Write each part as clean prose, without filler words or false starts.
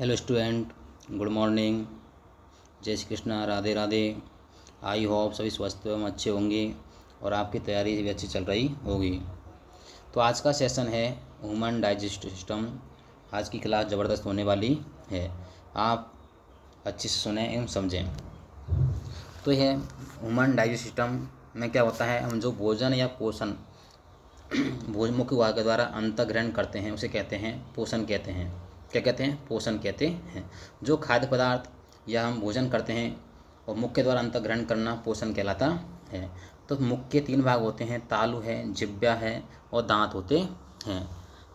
Hello student, good morning. जय Shri Krishna, Radhe Radhe. I hope सभी स्वस्थ एवं अच्छे होंगे और आपकी तैयारी भी अच्छी चल रही होगी। तो आज का सेशन है ह्यूमन डाइजेस्टिव सिस्टम। आज की क्लास ज़बरदस्त होने वाली है, आप अच्छे से सुने एवं समझें। तो यह ह्यूमन डाइजेस्टिव सिस्टम में क्या होता है, हम जो भोजन या पोषण मुख्य वाह के द्वारा अंतर्ग्रहण करते हैं उसे कहते हैं पोषण कहते हैं। क्या कहते हैं? पोषण कहते हैं। जो खाद्य पदार्थ या हम भोजन करते हैं और मुख के द्वारा अंतर्ग्रहण करना पोषण कहलाता है। तो मुख के 3 भाग होते हैं, तालु है, जिह्वा है और दांत होते हैं।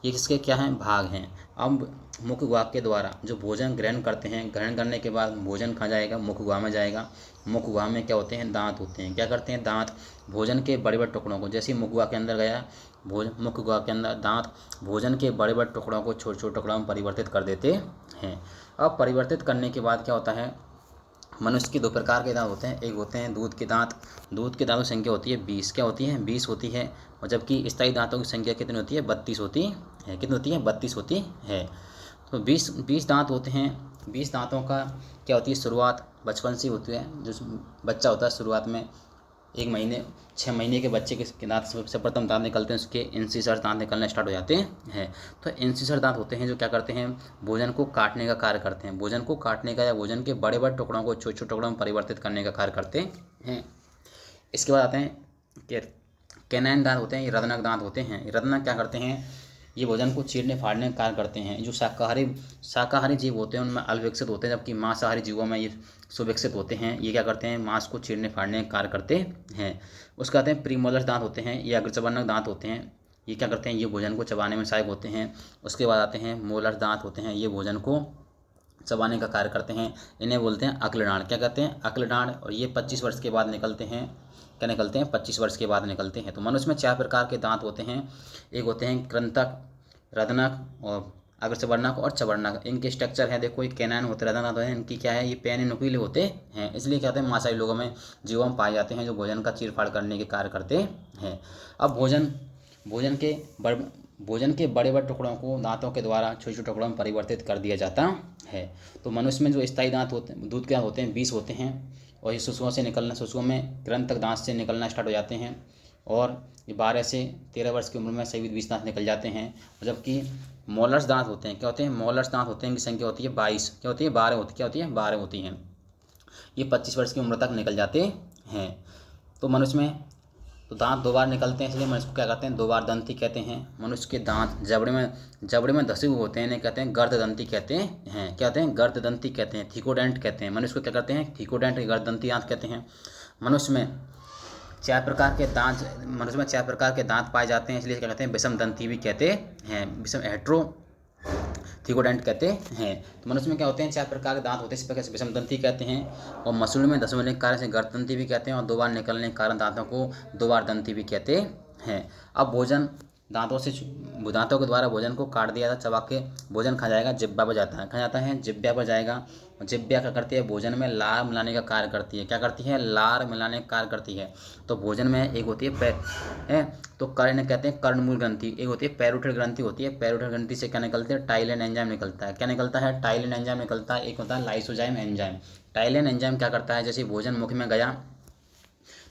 ये किसके क्या हैं? भाग हैं। अब मुख गुहा के द्वारा जो भोजन ग्रहण करते हैं, ग्रहण करने के बाद भोजन कहाँ जाएगा? मुख गुहा में जाएगा। मुख गुहा में क्या होते हैं? दांत होते हैं। क्या करते हैं? दांत भोजन के बड़े बड़े टुकड़ों को, जैसे मुख गुहा के अंदर गया मुख गुहा के अंदर दांत भोजन के बड़े बड़े टुकड़ों को छोटे छोटे टुकड़ों में परिवर्तित कर देते हैं। अब परिवर्तित करने के बाद क्या होता है? मनुष्य के 2 प्रकार के दांत होते हैं। एक होते हैं दूध के दांत। दूध के दांतों की संख्या होती है 20। क्या होती है? 20 होती है। और जबकि स्थायी दांतों की संख्या कितनी होती है? 32 होती है। कितनी होती है? 32 होती है। तो 20 दांत होते हैं। 20 दांतों का क्या होती है? शुरुआत बचपन से होती है। जो बच्चा होता है शुरुआत में 6 महीने के बच्चे के दांत सबसे प्रथम दांत निकलते हैं, उसके इंसिसर दांत निकलना स्टार्ट हो जाते हैं। तो इंसिसर दांत होते हैं जो क्या करते हैं? भोजन को काटने का कार्य करते हैं। भोजन को काटने का या भोजन के बड़े बड़े टुकड़ों को छोटे छोटे टुकड़ों में परिवर्तित करने का कार्य करते हैं। इसके बाद आते हैं कैनाइन दांत होते हैं। ये रदनक दांत होते हैं। रदनक क्या करते हैं? ये भोजन को चीरने फाड़ने का कार्य करते हैं। जो शाकाहारी जीव होते हैं उनमें अल्पविकसित होते हैं, जबकि मांसाहारी जीवों में ये सुविकसित होते हैं। ये क्या करते हैं? मांस को चीरने फाड़ने का कार्य करते हैं। उसके आते हैं प्रीमोलर दांत होते हैं। ये अग्रचर्वणक दांत होते हैं। ये क्या करते हैं? ये भोजन को चबाने में सहायक होते हैं। उसके बाद आते हैं मोलर दांत होते हैं। ये भोजन को चबाने का कार्य करते हैं। इन्हें बोलते हैं अक्लडांड। क्या कहते हैं? अक्लडांड। और ये 25 वर्ष के बाद निकलते हैं। क्या निकलते हैं? 25 वर्ष के बाद निकलते हैं। तो मनुष्य में 4 प्रकार के दांत होते हैं। एक होते हैं कृंतक, रदनक और अग्रचर्वणक और चवर्णक। इनके स्ट्रक्चर है, देखो, ये कैनाइन होते हैं, रदनक है, इनकी क्या है? ये पेन नुकीले होते हैं। इसलिए क्या होते हैं? मांसाहारी लोगों में जीवों में पाए जाते हैं जो भोजन का चीरफाड़ करने के कार्य करते हैं। अब भोजन के बड़े बड़े टुकड़ों को दांतों के द्वारा छोटे छोटे टुकड़ों में परिवर्तित कर दिया जाता है। तो मनुष्य में जो स्थायी दांत होते हैं, दूध के दांत होते हैं, 20 होते हैं। और ये शिशुओं में कृंतक दांत से निकलना स्टार्ट हो जाते हैं। और ये 12 से 13 वर्ष की उम्र में सभी 20 दांत निकल जाते हैं। और जबकि मोलर्स दांत होते हैं, क्या होते हैं? मोलर्स दांत होते हैं, इनकी संख्या होती है 22। क्या होती है? 12 होती है। क्या होती है? 12 होती हैं। ये 25 वर्ष की उम्र तक निकल जाते हैं। तो मनुष्य में तो दांत 2 बार निकलते हैं, इसलिए मनुष्य को क्या कहते हैं? 2 बार दंती कहते हैं। मनुष्य के दांत जबड़े में धसे हुए होते हैं, इन्हें कहते हैं गर्ददंती कहते हैं। क्या कहते हैं? गर्ददंती कहते हैं, थीकोडेंट कहते हैं। मनुष्य को क्या कहते हैं? थीकोडेंट, गर्ददंती दांत कहते हैं। मनुष्य में 4 प्रकार के दांत पाए जाते हैं, इसलिए क्या कहते हैं? विषम दंती भी कहते हैं। विषम थीकोडेंट कहते हैं। तो मनुष्य में क्या होते हैं? 4 प्रकार के दांत होते हैं, इस प्रकार से विषम दंती कहते हैं। और मसूड़ में धंसने के कारण से गर्ददंती भी कहते हैं। और 2 बार निकलने के कारण दांतों को 2 बार दंती भी कहते हैं। अब दांतों के द्वारा भोजन को काट दिया जाता, चबा के भोजन खा जाएगा, जिह्वा पर जाता है। खा जाता है, जिह्वा पर जाएगा। और जिह्वा क्या करती है? भोजन में लार मिलाने का कार्य करती है। क्या करती है? लार मिलाने का कार्य करती है। तो भोजन में एक होती है तो कर्ण कहते हैं कर्णमूल ग्रंथि, एक होती है पैरोटिड ग्रंथि होती है। पैरोटिड ग्रंथि से क्या निकलते हैं? टाइलिन एंजाइम निकलता है। क्या निकलता है? टाइलिन एंजाइम निकलता है। एक होता है लाइसोजाइम एंजाइम। टाइलिन एंजाइम क्या करता है? जैसे भोजन मुख में गया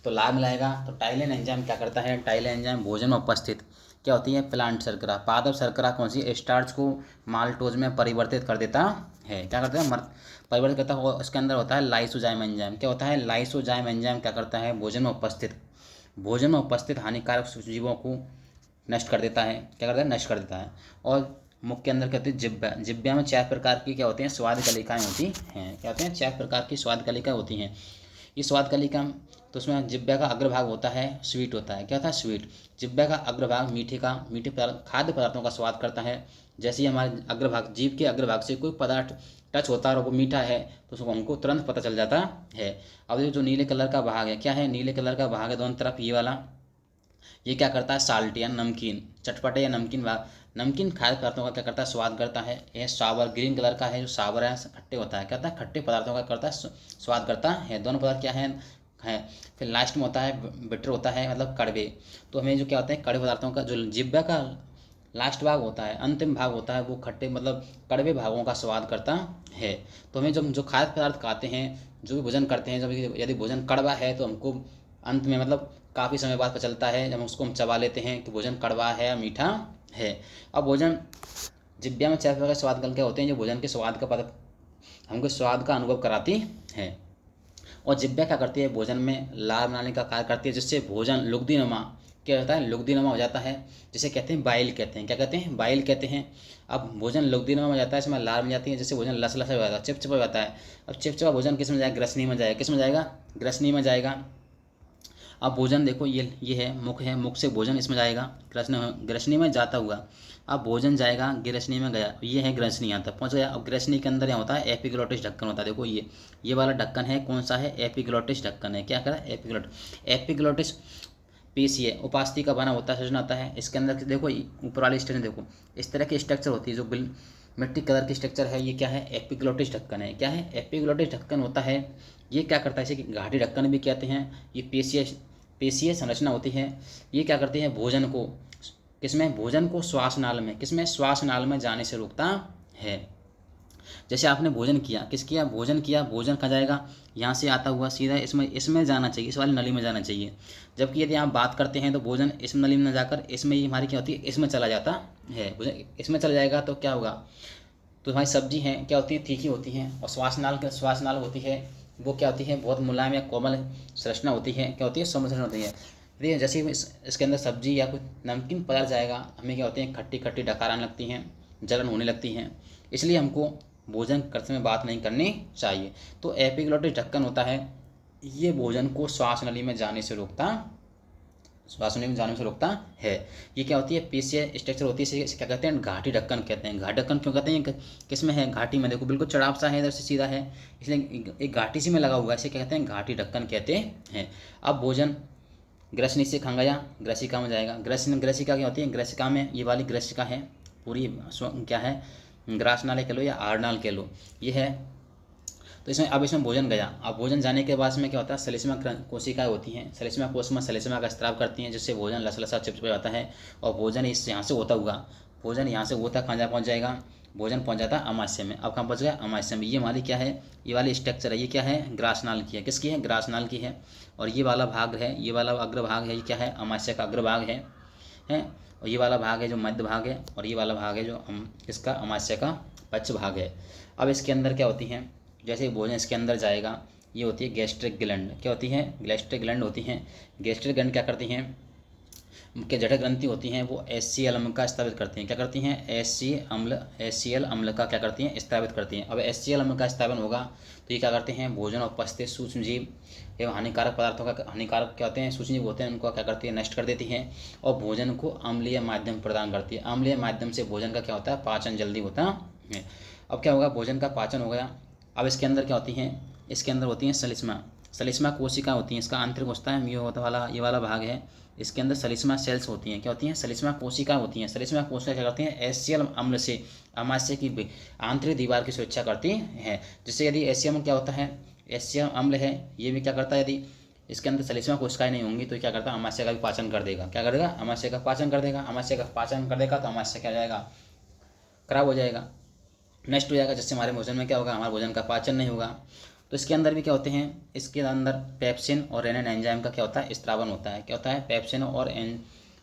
तो लार मिलाएगा, तो टाइलिन एंजाइम क्या करता है? टाइलिन एंजाइम भोजन में उपस्थित क्या होती है? प्लांट शर्करा, पादप शर्करा कौन सी? स्टार्च को माल्टोज में परिवर्तित कर देता है। क्या करता है? परिवर्तित करता है। उसके अंदर होता है लाइसोजाइम एंजाइम। क्या होता है? लाइसोजाइम एंजाइम क्या करता है? भोजन में उपस्थित हानिकारक सूक्ष्मजीवों को नष्ट कर देता है। क्या करता है? नष्ट कर देता है। और मुख के अंदर कहते हैं जिह्वा में 4 प्रकार की क्या होती हैं? स्वाद कलिकाएँ होती हैं। क्या होते हैं? 4 प्रकार की स्वाद कलिकाएँ होती हैं। ये स्वाद कलिका, तो उसमें जिह्वा का अग्रभाग होता है स्वीट होता है। क्या होता है? स्वीट। जिह्वा का अग्रभाग मीठे खाद्य पदार्थों का स्वाद करता है। जैसे ही हमारे जीभ के अग्रभाग से कोई पदार्थ टच होता है और वो मीठा है तो उसको हमको तुरंत पता चल जाता है। अब ये जो नीले कलर का भाग है, क्या है? नीले कलर का भाग है दोनों तरफ, ये वाला, ये क्या करता है? साल्ट या नमकीन, चटपटे या नमकीन भाग, नमकीन खाद्य पदार्थों का क्या करता है? स्वाद करता है। यह सावर ग्रीन कलर का है, जो सावर है खट्टे होता है। क्या होता है? खट्टे पदार्थों का करता है स्वाद करता है। दोनों पदार्थ क्या है? फिर लास्ट में होता है बिटर होता है, मतलब कड़वे। तो हमें जो क्या होता है? कड़वे पदार्थों का जो जिह्वा का लास्ट भाग होता है, अंतिम भाग होता है, वो खट्टे मतलब कड़वे भागों का स्वाद करता है। तो हमें जब जो खाद्य पदार्थ खाते हैं, जो भी भोजन करते हैं, जब यदि भोजन कड़वा है तो हमको अंत में मतलब काफ़ी समय बाद पता चलता है, जब उसको हम चबा लेते हैं कि भोजन कड़वा है या मीठा है। अब भोजन जिब्या में 4 प्रकार के स्वाद क्या होते हैं, जो भोजन के स्वाद का पता हमको स्वाद का अनुभव कराती है। और जिब्या क्या करती है, भोजन में लार बनाने का कार्य करती है, जिससे भोजन लुगदीनुमा क्या होता है, लुगदीनुमा हो जाता है, जिसे कहते हैं बाइल कहते हैं। क्या कहते हैं, बाइल कहते हैं। अब भोजन लुगदीनुमा हो जाता है, इसमें लार बन जाती है, जिससे भोजन लसलसा हो जाता है, चिपचिपा हो जाता है। अब चिपचिपा भोजन किस में जाएगा, ग्रसनी में जाएगा। किस में जाएगा, ग्रसनी में जाएगा। अब भोजन देखो ये है मुख है, मुख से भोजन इसमें जाएगा ग्रसनी में जाता हुआ। अब भोजन जाएगा ग्रसनी में गया, ये है ग्रसनी, यहाँ तक पहुँच गया। अब ग्रसनी के अंदर यहाँ होता है एपिग्लोटिस ढक्कन होता है। देखो ये वाला ढक्कन है, कौन सा है, एपिग्लोटिस ढक्कन है। क्या करा, एपिग्लोटिस पीस ये उपास्थि का बना होता है, सृजन होता है। इसके अंदर देखो ऊपर वाली स्ट्रक्चर देखो, इस तरह की स्ट्रक्चर होती है, जो मिट्टी कलर की स्ट्रक्चर है, ये क्या है, एपिग्लोटिस ढक्कन है। क्या है, एपिग्लोटिस ढक्कन होता है। ये क्या करता है, इसे घाटी ढक्कन भी कहते हैं। ये पेशीय संरचना होती है। ये क्या करती है, भोजन को किसमें, भोजन को श्वासनाल में, किसमें, श्वासनाल में जाने से रोकता है। जैसे आपने भोजन किया, किस किया, भोजन किया, भोजन कहाँ जाएगा, यहाँ से आता हुआ सीधा इसमें जाना चाहिए, इस वाली नली में जाना चाहिए। जबकि यदि आप बात करते हैं तो भोजन इस नली में न जाकर इसमें, ये हमारी क्या होती है, इसमें चला जाता है। भोजन इसमें चला जाएगा तो क्या होगा, तो हमारी सब्जी हैं क्या होती है, तीखी होती हैं। और श्वासनाल होती है, वो क्या होती है, बहुत मुलायम या कोमल संरचना होती है। क्या होती है, संरचना होती है। यदि जैसे इसके अंदर सब्जी या कुछ नमकीन पदार्थ जाएगा, हमें क्या होती है, खट्टी खट्टी डकार आने लगती हैं, जलन होने लगती हैं। इसलिए हमको भोजन करते समय बात नहीं करनी चाहिए। तो एपिग्लोटिस ढक्कन होता है, ये भोजन को श्वास नली में जाने से रोकता है। ये क्या होती है, पेशीय स्ट्रक्चर होती है, इसे क्या कहते हैं, घाटी ढक्कन कहते हैं। घाटी ढक्कन क्यों कहते हैं, किस में है, घाटी में। देखो बिल्कुल चढ़ाव सा है, इधर से सीधा है, इसलिए एक घाटी सी में लगा हुआ है, इसे क्या कहते हैं, घाटी ढक्कन कहते हैं। अब भोजन ग्रसनी से खा गया, ग्रसिका में जाएगा। ग्रसिका क्या होती है, ग्रसिका में ये वाली ग्रसिका है पूरी, क्या है, ग्रासनाल कह लो या आरनाल कह लो, ये है। तो इसमें भोजन गया। अब भोजन जाने के बाद में क्या होता है, सलिस्मा कोशिकाएं होती हैं, सलिस्मा कोश में सलिस्मा का स्त्राव करती हैं, जिससे भोजन लसलसा चिपचिपा जाता है। और भोजन यहाँ से होता हुआ, भोजन यहाँ से होता कहाँ पहुँच जाएगा, भोजन पहुँच जाता है अमाशय में। अब कहाँ पहुँच गया, अमाशय में। ये हमारी क्या है, ये वाली स्ट्रक्चर है, ये क्या है, ग्रासनाल की है। किसकी है, ग्रासनाल की है। और ये वाला भाग है, ये वाला अग्रभाग है, ये क्या है, अमाशय का अग्रभाग है। और ये वाला भाग है जो मध्य भाग है, और ये वाला भाग है जो इसका अमाशय का पक्ष भाग है। अब इसके अंदर क्या होती हैं, जैसे भोजन इसके अंदर जाएगा, ये होती है गैस्ट्रिक ग्लैंड। क्या होती है, गैस्ट्रिक ग्लैंड होती हैं। गैस्ट्रिक ग्लैंड क्या करती हैं, के जठर ग्रंथि होती हैं, वो HCl अम्ल का स्रावित करती हैं। क्या करती हैं, HCl अम्ल का क्या करती हैं, स्रावित करती हैं। अब HCl अम्ल का स्रावन होगा तो ये क्या करते हैं, भोजन और उपस्थित सूक्ष्म जीव एवं हानिकारक पदार्थों का, हानिकारक क्या होते हैं, सूक्ष्म जीव होते हैं, उनको क्या करती है, नष्ट कर देती हैं। और भोजन को अम्लीय माध्यम प्रदान करती है। अम्लीय माध्यम से भोजन का क्या होता है, पाचन जल्दी होता है। अब क्या होगा, भोजन का पाचन हो गया। अब इसके अंदर क्या होती हैं, इसके अंदर होती हैं सलिस्मा कोशिका होती हैं। इसका आंतरिक होता है, ये वाला भाग है, इसके अंदर सलिस्मा सेल्स होती हैं। क्या होती हैं, सलिस्मा कोशिका होती हैं। सलिस्मा कोशिका क्या करती हैं, HCl अम्ल से अमाशय की आंतरिक दीवार की सुरक्षा करती हैं। जिससे यदि HCl अम्ल क्या होता है, HCl अम्ल है, ये भी क्या करता है, यदि इसके अंदर सलिस्मा कोशिकाएं नहीं होंगी तो क्या करता है, अमाशय का भी पाचन कर देगा। क्या करेगा, अमाशय का पाचन कर देगा। अमाशय का पाचन कर देगा तो अमाशय क्या हो जाएगा, खराब हो जाएगा, नष्ट हो जाएगा, जिससे हमारे भोजन में क्या होगा, हमारे भोजन का पाचन नहीं होगा। तो इसके अंदर भी क्या होते हैं, इसके अंदर पेप्सिन और रेनिन एंजाइम का क्या होता है, स्त्रावन होता है। क्या होता है, पेप्सिन और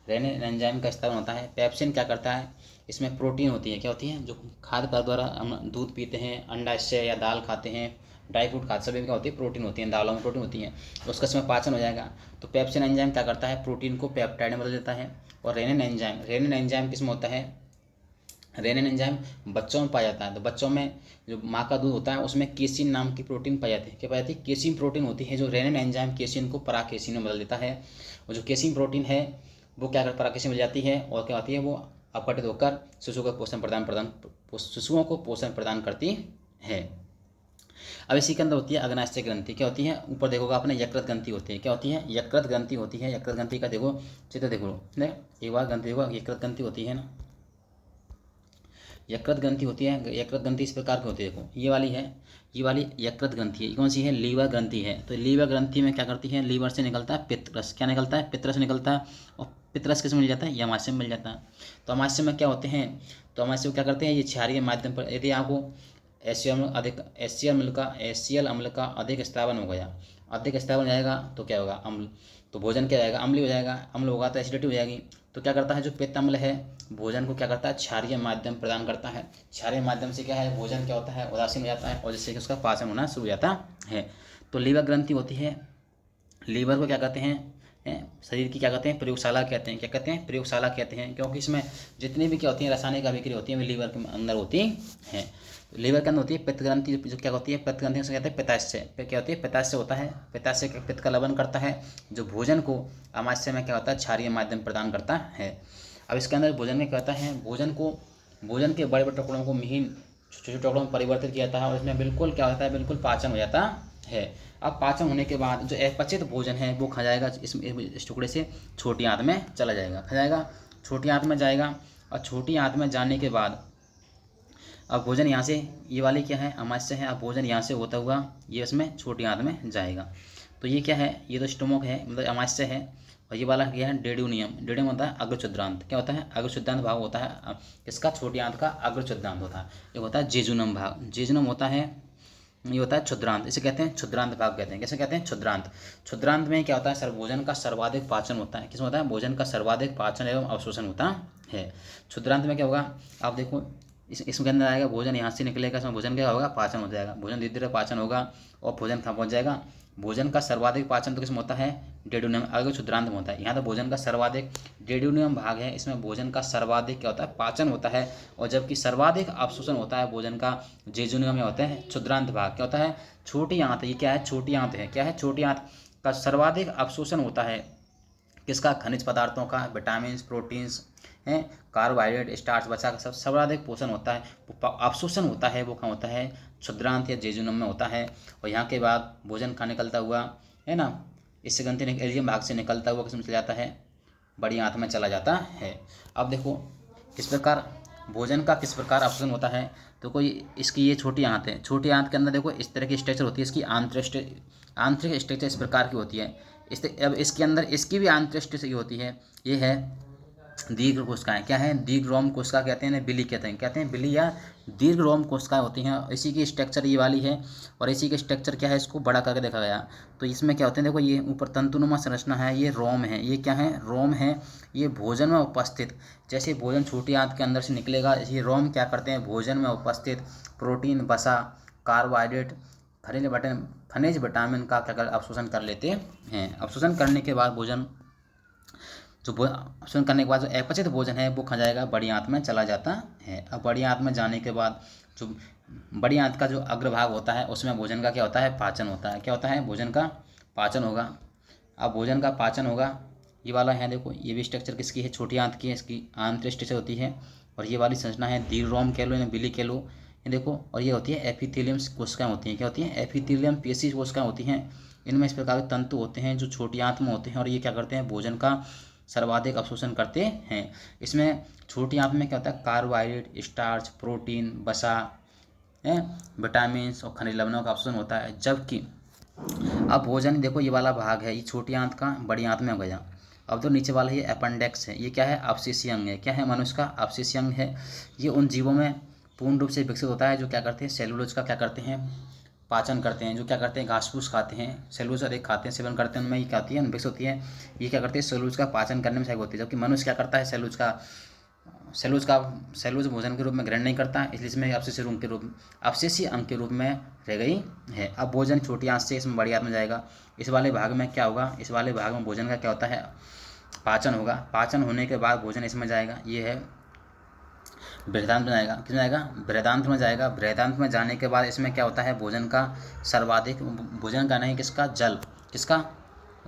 रेनिन एंजाइम का स्त्रावन होता है। पेप्सिन क्या करता है, इसमें प्रोटीन होती है। क्या होती है, जो खाद्य पदार्थ द्वारा हम दूध पीते हैं, अंडा से या दाल खाते हैं, ड्राई फ्रूट खाते, सभी में क्या होती है, प्रोटीन होती है, दालों में प्रोटीन होती है, तो उसका इसमें पाचन हो जाएगा। तो पेप्सिन एंजाइम क्या करता है, प्रोटीन को पेप्टाइड में बदल देता है। और रेनिन एंजाइम किस में होता है, रेनिन एंजाइम बच्चों में पाया जाता है। तो बच्चों में जो माँ का दूध होता है उसमें केसिन नाम की प्रोटीन पाई जाती है। क्या पाई जाती है, केसिन प्रोटीन होती है, जो रेनिन एंजाइम केसिन को पराकेसिन में बदल देता है। और जो केसिन प्रोटीन है वो क्या कर पराकेसिन मिल जाती है, और क्या होती है, वो अपघटित होकर शिशुओं को पोषण प्रदान करती है। अब इसी के अंदर होती है अग्नाशय ग्रंथि। क्या होती है, ऊपर देखोगे आपने, यकृत ग्रंथि होती है। क्या होती है, यकृत ग्रंथि होती है। यकृत ग्रंथि का देखो चित्र देखो, एक बार ग्रंथि देखो, यकृत ग्रंथि होती है ना, यकृत ग्रंथि होती है, यकृत ग्रंथि इस प्रकार की होती है। देखो ये वाली है, ये वाली यकृत ग्रंथि है। ये कौन सी है? लीवर ग्रंथि है। तो लीवर ग्रंथि में क्या करती है? लीवर से निकलता है पित्तरस। क्या निकलता है? पित्तरस निकलता है। और पित्तरस किस में मिल जाता है? यमाशय में मिल जाता है। तो अमाशय में क्या होते हैं? तो अमाशय क्या करते हैं? ये क्षारीय माध्यम पर यदि आपको एसियल अम्ल का अधिक स्त्रावन हो गया, अधिक स्त्रावन जाएगा तो क्या होगा? अम्ल। तो भोजन क्या जाएगा? अम्लीय हो जाएगा। अम्ल होगा तो एसिडिटी हो जाएगी। तो क्या करता है? जो पित्त अम्ल है भोजन को क्या करता है? क्षारीय माध्यम प्रदान करता है। क्षारीय माध्यम से क्या है? भोजन क्या होता है? उदासीन हो जाता है और जिससे कि उसका पाचन होना शुरू हो जाता है। तो लीवर ग्रंथि होती है। लीवर को क्या कहते हैं? शरीर की क्या कहते हैं? प्रयोगशाला कहते हैं। क्या कहते हैं? प्रयोगशाला कहते हैं, क्योंकि इसमें जितनी भी क्या होती हैं रासायनिक अभिक्रिया होती है वे लीवर के अंदर होती हैं। लीवर के अंदर होती है पित्त ग्रंथि, जो क्या होती है? पित्त ग्रंथि से कहते हैं पित्ताशय। क्या होती है? पित्ताशय होता है। पित्ताशय पित्त का लवन करता है, जो भोजन को अमाशय में क्या होता है? क्षारीय माध्यम प्रदान करता है। अब इसके अंदर भोजन में क्या होता है? भोजन के बड़े बड़े टुकड़ों को महीन छोटे छोटे टुकड़ों में परिवर्तित किया जाता है और इसमें बिल्कुल क्या होता है? बिल्कुल पाचन हो जाता है। अब पाचन होने के बाद जो अपचित भोजन है वो खा जाएगा, इस टुकड़े से छोटी आंत में चला जाएगा, खा जाएगा, छोटी आंत में जाएगा। और छोटी आंत में जाने के बाद अब भोजन यहाँ से, ये वाली क्या है? अमाशय है। अब भोजन यहाँ से होता हुआ ये इसमें छोटी आंत में जाएगा। तो ये क्या है? ये तो स्टोमक है, मतलब अमाशय है। और ये वाला क्या है? डेड्यूनियम। डेड्यूनियम होता है अग्रछुद्रांत। क्या होता है? अग्रछुद्रांत भाग होता है इसका, छोटी आंत का अग्रछुद्रांत होता है। ये होता है जेजुनम भाग। जेजुनम होता है, ये होता है क्षुद्रांत। इसे कहते हैं क्षुद्रांत भाग कहते हैं। कैसे कहते हैं? क्षुद्रांत। क्षुद्रांत में क्या होता है? भोजन का सर्वाधिक पाचन होता है। किसमें होता है? भोजन का सर्वाधिक पाचन एवं अवशोषण होता है। क्षुद्रांत में क्या होगा? आप देखो, इसके अंदर आएगा भोजन, यहाँ से निकलेगा, इसमें भोजन क्या होगा? पाचन हो जाएगा। भोजन धीरे धीरे पाचन होगा और भोजन कहाँ पहुँच जाएगा? भोजन का सर्वाधिक पाचन तो किसमें होता है? डेड्यूनियम अग्र क्षुद्रांत में होता है। यहाँ तो भोजन का सर्वाधिक डेड्यूनियम भाग है, इसमें भोजन का सर्वाधिक क्या होता है? पाचन होता है। और जबकि सर्वाधिक अवशोषण होता है भोजन का जेजुनियम में होता है क्षुद्रांत भाग। क्या होता है? छोटी आंत। ये क्या है? छोटी आंत है। क्या है? छोटी आंत का सर्वाधिक अवशोषण होता है। किसका? खनिज पदार्थों का, विटामिन, प्रोटीन्स हैं, कार्बोहाइड्रेट, स्टार्च, वसा का सब सर्वाधिक पोषण होता है, अवशोषण होता है। वो कहाँ होता है? क्षुद्रांत या जेजुनम में होता है। और यहाँ के बाद भोजन का निकलता हुआ है ना, इस ग्रंथि एलियम भाग से निकलता हुआ किसमें चला जाता है? बड़ी आंत में चला जाता है। अब देखो किस प्रकार भोजन का किस प्रकार अवशोषण होता है। तो कोई इसकी ये छोटी आंत है, छोटी आंत के अंदर देखो इस तरह की स्ट्रक्चर होती है। इसकी आंतरिक स्ट्रक्चर इस प्रकार की होती है। अब इसके अंदर इसकी भी आंतरिक स्ट्रक्चर होती है। ये है दीर्घ कोशिकाएं। क्या है? दीर्घ रोम कोशिका कहते हैं, बिली कहते हैं बिली या दीर्घ रोम कोशिकाएं होती हैं। इसी की स्ट्रक्चर ये वाली है और इसी के स्ट्रक्चर क्या है? इसको बड़ा करके देखा गया। तो इसमें क्या होते हैं? देखो ये ऊपर तंतुनुमा संरचना है, ये रोम है। ये क्या है? रोम है। ये भोजन में उपस्थित, जैसे भोजन छोटी आंत के अंदर से निकलेगा, ये रोम क्या करते हैं? भोजन में उपस्थित प्रोटीन, वसा, कार्बोहाइड्रेट, खनिज, विटामिन का क्या अवशोषण कर लेते हैं। अवशोषण करने के बाद भोजन जो अवशोषण करने के बाद जो अपचित भोजन है वो खा जाएगा, बड़ी आंत में चला जाता है। अब बड़ी आंत में जाने के बाद जो बड़ी आंत का जो अग्रभाग होता है उसमें भोजन का क्या होता है? पाचन होता है। क्या होता है? भोजन का पाचन होगा। अब भोजन का पाचन होगा, ये वाला है देखो, ये भी स्ट्रक्चर किसकी है? छोटी आंत की है। इसकी आंतरिक स्ट्रक्चर होती है और ये वाली संरचना है दीर्घ रोम कह लो या बिली कह लो, ये देखो। और ये होती है एपिथेलियम कोशिकाएं होती हैं। क्या होती हैं? एपिथेलियम पेशी कोशिकाएं होती हैं। इनमें इस प्रकार के तंतु होते हैं जो छोटी आंत में होते हैं और ये क्या करते हैं? भोजन का सर्वाधिक अवशोषण करते हैं। इसमें छोटी आंत में क्या होता है? कार्बोहाइड्रेट, स्टार्च, प्रोटीन, वसा, विटामिन और खनिज लवणों का अवशोषण होता है। जबकि अब भोजन देखो, ये वाला भाग है, ये छोटी आंत का बड़ी आंत में हो गया। अब तो नीचे वाला ये अपेंडेक्स है, ये क्या है? अवशेषीय अंग है। क्या है? मनुष्य का अवशेषीय अंग है। ये उन जीवों में पूर्ण रूप से विकसित होता है जो क्या करते हैं? सेलुलोज का क्या करते हैं? पाचन करते हैं। जो क्या करते हैं? घास फूस खाते हैं, सेलुलोज अधिक खाते हैं, सेवन करते हैं, उनमें ये क्या होती है? विकसित होती है। ये क्या करते हैं? सेलुलोज का पाचन करने में सहायक होती है। जबकि मनुष्य क्या करता है? सेलुलोज भोजन के रूप में ग्रहण नहीं करता है, इसलिए इसमें अवशेषीय अंग के रूप में रह गई है। अब भोजन छोटी आंत से इसमें बड़ी आंत में जाएगा। इस वाले भाग में क्या होगा? इस वाले भाग में भोजन का क्या होता है? पाचन होगा। पाचन होने के बाद भोजन इसमें जाएगा, ये है बृहदांत में जाएगा। किसमें जाएगा? बृहदांत में जाएगा। बृहदांत में जाने के बाद इसमें क्या होता है? भोजन का सर्वाधिक, भोजन का नहीं, किसका? जल। किसका?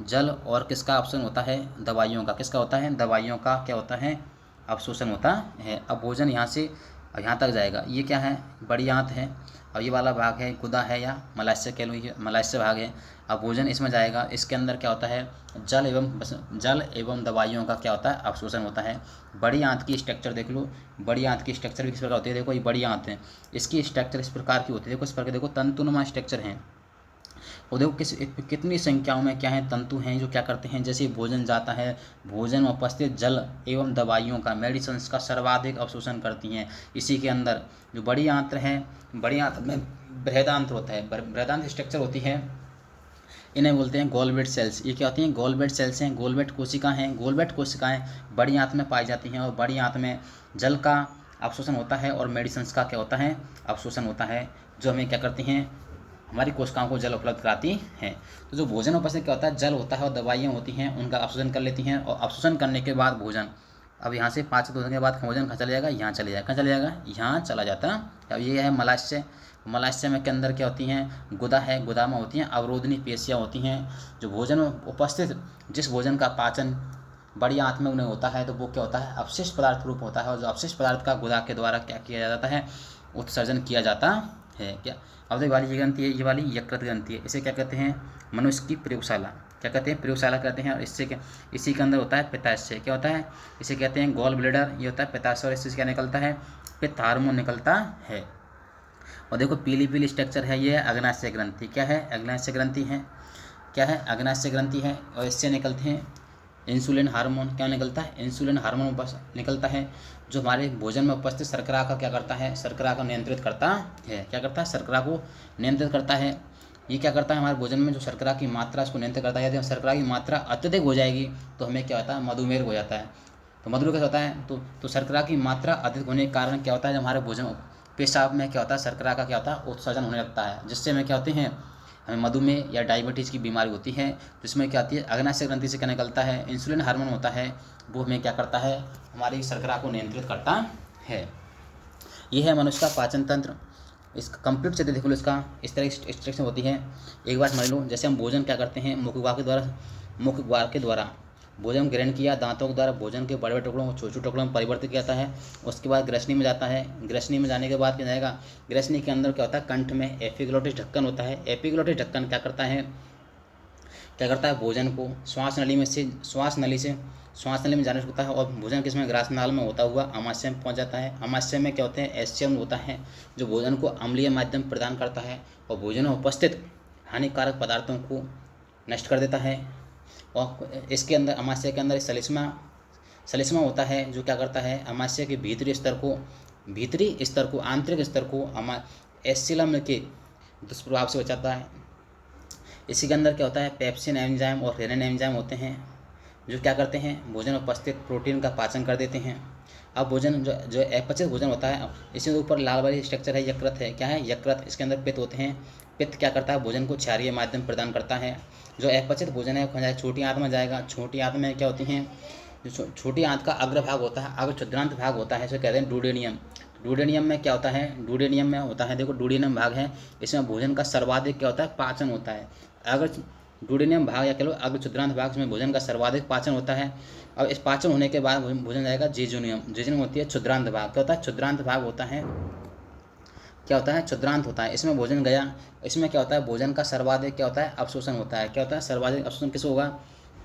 जल। और किसका अवशोषण होता है? दवाइयों का। किसका होता है? दवाइयों का क्या होता है? अवशोषण होता है। अब भोजन यहाँ से अब यहाँ तक जाएगा। ये क्या है, बड़ी आंत है, और ये वाला भाग है गुदा है या मलाशय कह लो, ये मलाशय भाग है। अब भोजन इसमें जाएगा, इसके अंदर क्या होता है, जल एवं दवाइयों का क्या होता है, अवशोषण होता है। बड़ी आंत की स्ट्रक्चर देख लो, बड़ी आंत की स्ट्रक्चर किस प्रकार होती है, देखो ये बड़ी आंत है, इसकी स्ट्रक्चर इस प्रकार की होती है, देखो इस प्रकार, देखो तंतुनुमा स्ट्रक्चर है। और देखो कितनी संख्याओं में क्या है, तंतु हैं जो क्या करते हैं, जैसे भोजन जाता है, भोजन में उपस्थित जल एवं दवाइयों का, मेडिसिन्स का सर्वाधिक अवशोषण करती हैं। इसी के अंदर जो बड़ी आंत्र है, बड़ी आंत्र में बृहदांत्र होता है, बृहदांत्र स्ट्रक्चर होती है, इन्हें बोलते हैं गोलवेट सेल्स। ये क्या होती हैं, गोलवेट सेल्स हैं, गोलवेट कोशिका हैं। गोलवेट कोशिकाएं बड़ी आंत में पाई जाती हैं, और बड़ी आंत में जल का अवशोषण होता है और मेडिसिन्स का क्या होता है, अवशोषण होता है, जो हमें क्या करती हैं, हमारी कोशिकाओं को जल उपलब्ध कराती हैं। तो जो भोजन उपस्थित क्या होता है, जल होता है और दवाइयाँ होती हैं, उनका अवशोषण कर लेती हैं, और अवशोषण करने के बाद भोजन, अब यहाँ से पाचन होने के बाद भोजन कहाँ चला जाएगा, यहाँ चले जाएगा, कहाँ चला जाएगा, यहाँ चला जाता है। अब ये है मलाशय। मलाशय में के अंदर क्या होती हैं, गुदा है, गुदा में होती हैं अवरोधनी पेशियाँ होती हैं, जो भोजन में उपस्थित जिस भोजन का पाचन बड़ी आंत में उन्हें होता है, तो वो क्या होता है, अवशिष्ट पदार्थ रूप होता है, और जो अवशिष्ट पदार्थ का गुदा के द्वारा क्या किया जाता है, उत्सर्जन किया जाता है। क्या अब ये वाली ये ग्रंथि है, ये वाली यकृत ग्रंथि है, इसे क्या कहते हैं, मनुष्य की प्रयोगशाला, क्या कहते हैं, प्रयोगशाला कहते हैं। और इससे क्या, इसी के अंदर होता है पित्ताशय, क्या होता है, इसे कहते हैं गॉल ब्लैडर, ये होता है पित्ताशय, और इससे क्या निकलता है, पित्त हार्मोन निकलता है। और देखो पीली पीली स्ट्रक्चर है, ये अग्नाशय ग्रंथि, क्या है, अग्नाशय ग्रंथि है, क्या है, अग्नाशय ग्रंथि है, और इससे निकलते हैं इंसुलिन हार्मोन, क्या निकलता है, इंसुलिन हार्मोन निकलता है, जो हमारे भोजन में उपस्थित शर्करा का क्या करता है, शर्करा को नियंत्रित करता है, क्या करता है, शर्करा को नियंत्रित करता है। ये क्या करता है, हमारे भोजन में जो शर्करा की मात्रा उसको नियंत्रित करता है। यदि शर्करा की मात्रा अत्यधिक हो जाएगी तो हमें क्या होता है, मधुमेह हो जाता है। तो मधुमेह कैसे होता है, तो शर्करा की मात्रा अधिक होने के कारण क्या होता है, जब हमारे भोजन पेशाब में क्या होता है, शर्करा का क्या होता है, उत्सर्जन होने लगता है, जिससे हमें क्या होते हैं, हमें मधुमेह या डायबिटीज़ की बीमारी होती है। जिसमें क्या आती है, अग्नाशय ग्रंथि से क्या निकलता है, इंसुलिन हार्मोन होता है, वो हमें क्या करता है, हमारी शर्करा को नियंत्रित करता है। ये है मनुष्य का पाचन तंत्र। इसका कंप्लीट चित्र देख लो, इसका इस तरह की स्ट्रक्चर होती है। एक बात समझ लो, जैसे हम भोजन क्या करते हैं, मुख द्वार के द्वारा भोजन ग्रहण किया, दांतों के द्वारा भोजन के बड़े बड़े टुकड़ों को छोटे छोटे टुकड़ों में परिवर्तित किया जाता है। उसके बाद ग्रसनी में जाता है, ग्रसनी में जाने के बाद क्या जाएगा, ग्रसनी के अंदर क्या होता है, कंठ में एपिग्लोटिस ढक्कन होता है। एपिग्लोटिस ढक्कन क्या करता है, भोजन को श्वास नली में जाने से होता है, और भोजन किसमें, ग्रासनाल में होता हुआ अमाशय में पहुंच जाता है। अमाशय में क्या होते हैं, एस्चियम होता है, जो भोजन को अम्लीय माध्यम प्रदान करता है, और भोजन में उपस्थित हानिकारक पदार्थों को नष्ट कर देता है। और इसके अंदर अमाशय के अंदर सलिस्मा होता है, जो क्या करता है, अमाशय के भीतरी स्तर को आंतरिक स्तर को एस्चिलम के दुष्प्रभाव से बचाता है। इसी के अंदर क्या होता है, पेप्सिन एंजाइम और रेनिन एंजाइम होते हैं, जो क्या करते हैं, भोजन में उपस्थित प्रोटीन का पाचन कर देते हैं। अब भोजन जो अपचित भोजन होता है, इसके ऊपर लाल वाली स्ट्रक्चर है, यकृत है, क्या है, यकृत, इसके अंदर पित्त होते हैं। पित्त क्या करता है, भोजन को क्षारीय माध्यम प्रदान करता है। जो अपचित भोजन है वो छोटी आंत में जाएगा। छोटी आंत में क्या होती हैं, जो छोटी आंत का अग्रभाग होता है, अग्र क्षुद्रांत भाग होता है, इसे कहते हैं डुडेनियम। डुडेनियम में क्या होता है, डुडेनियम में होता है, देखो डुडेनियम भाग है, इसमें भोजन का सर्वाधिक क्या होता है, पाचन होता है। अगर डुडेनियम भाग या कह लो अग्र क्षुद्रांत भाग में भोजन का सर्वाधिक पाचन होता है। अब इस पाचन होने के बाद भोजन जाएगा जेजुनियम। जेजुनियम होती है क्षुद्रांत भाग, क्या होता है, क्षुद्रांत भाग होता है, क्या होता है, क्षुद्रांत होता है। इसमें भोजन गया, इसमें क्या होता है, भोजन का सर्वाधिक क्या होता है, अवशोषण होता है। क्या होता है, सर्वाधिक अवशोषण किस होगा,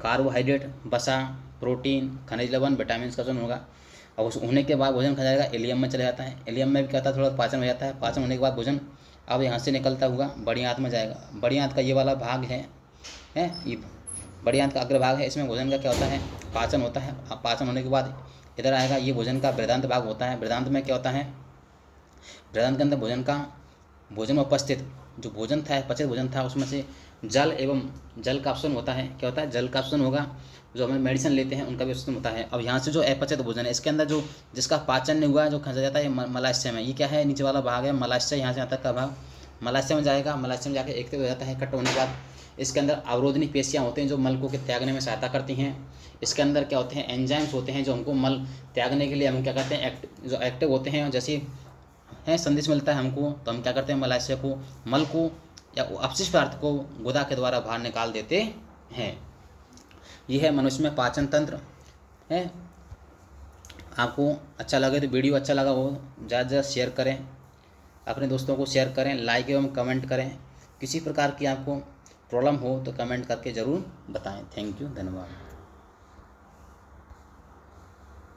कार्बोहाइड्रेट, वसा, प्रोटीन, खनिज लवण, विटामिन का अवशोषण होगा। और उस होने के बाद भोजन खा जाएगा, इलियम में चले जाता है। इलियम में भी क्या होता है, थोड़ा पाचन हो जाता है। पाचन होने के बाद भोजन अब यहाँ से निकलता हुआ बड़ी आंत में जाएगा। बड़ी आंत का ये वाला भाग है ये बड़ी आंत का अग्रभाग है, इसमें भोजन का क्या होता है, पाचन होता है। पाचन होने के बाद इधर आएगा, ये भोजन का बृहदांत भाग होता है। बृहदांत में क्या होता है, बृहदांत के अंदर भोजन में उपस्थित जो भोजन था, पचित भोजन था, उसमें से जल का अवशोषण होता है। क्या होता है, जल का अवशोषण होगा। जो हमें मेडिसिन लेते हैं उनका भी अवशोषण होता है। अब यहाँ से जो अपचित भोजन है, इसके अंदर जो जिसका पाचन नहीं हुआ, जो खा जाता है मलाशय में, ये क्या है, नीचे वाला भाग है मलाशय। यहाँ से यहाँ तक का भाग मलाशय में जाएगा। मलाशय में जाकर एकत्रित हो जाता है। इकट्ठा होने के बाद इसके अंदर अवरोधनी पेशियाँ होते हैं, जो मल को त्यागने में सहायता करती हैं। इसके अंदर क्या होते हैं, एंजाइम्स होते हैं, जो हमको मल त्यागने के लिए हम क्या करते हैं, जो एक्टिव होते हैं। जैसे है संदेश मिलता है हमको, तो हम क्या करते हैं, मलाशय को, मल को या अपशिष्ट पदार्थ को गुदा के द्वारा बाहर निकाल देते हैं। यह है मनुष्य में पाचन तंत्र है। आपको अच्छा लगे तो वीडियो अच्छा लगा हो ज़्यादा से ज़्यादा शेयर करें, अपने दोस्तों को शेयर करें, लाइक एवं कमेंट करें। किसी प्रकार की आपको प्रॉब्लम हो तो कमेंट करके ज़रूर बताएं। थैंक यू, धन्यवाद।